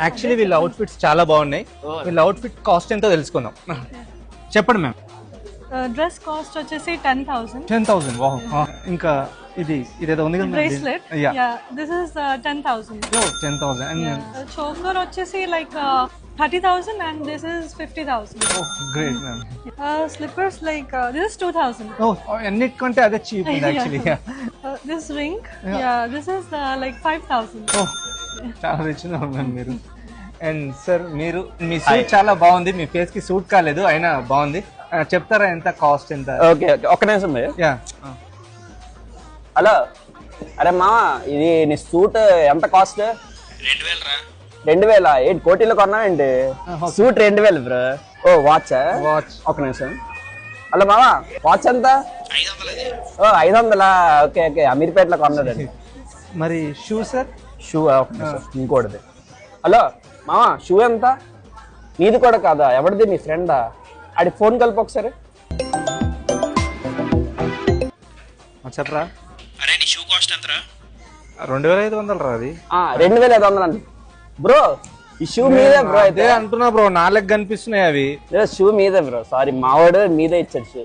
Actually వీళ్ళ outfits చాలా బాగున్నాయి. వీళ్ళ అవుట్ఫిట్ కాస్ట్ ఎంతో తెలుసుకుందాం. చెప్పండి మ్యామ్. డ్రెస్ కాస్ట్ వచ్చేసి 10,000. 10,000. వావ్. ఇంకా ఇదేదో ఉంది కదా bracelet. This is 10,000. 10,000. And choker వచ్చేసి like 30,000 and this is 50,000. Oh, great, ma'am. Slippers like this is 2,000. Oh, అన్నిటికంటే అదే cheap actually. This ring, this is like 5,000. Oh, చాలా రిచ్ మ్యామ్ మీరు. అండ్ సార్ మీరు మీ సూట్ చాలా బాగుంది. మీ ఫేస్ కి suit కాలేదు అయినా బాగుంది. చెప్తారా ఎంత కాస్ట్ ఎంత? ఓకే ఒక్క నిమిషం. యా హలో, అరే మామ ఇది నీ సూట్ ఎంత కాస్ట్? 2,000. ఏంటి కోటీలో కొన్నావేంటి? Suit 2,000 bro. ఓ వాచ్ ఒక నిమిషం. హలో మామ వాచ్ ఎంత? 500. ఓ 500. ఓకే ఓకే అమీర్పేటలో కొన్నాడండి. మరి షూ సార్? షూ ఒక నిమిషం ఇంకోటిది. హలో మామ షూ ఎంత? నీది కూడా కాదా? ఎవరిది? మీ ఫ్రెండా? ఆడి ఫోన్ కలిపి ఒకసారి చెప్పరా. అరే నీ షూ కాస్ట్ ఎంతరా? 2,500 రా. అది 2,500 అండి బ్రో. ఈ షూ మీదే బ్రో. అయితే అంటున్నా బ్రో, నాలుగు కనిపిస్తున్నాయి అవి. షూ మీదే బ్రో. సారీ మావాడు మీదే ఇచ్చాడు షూ.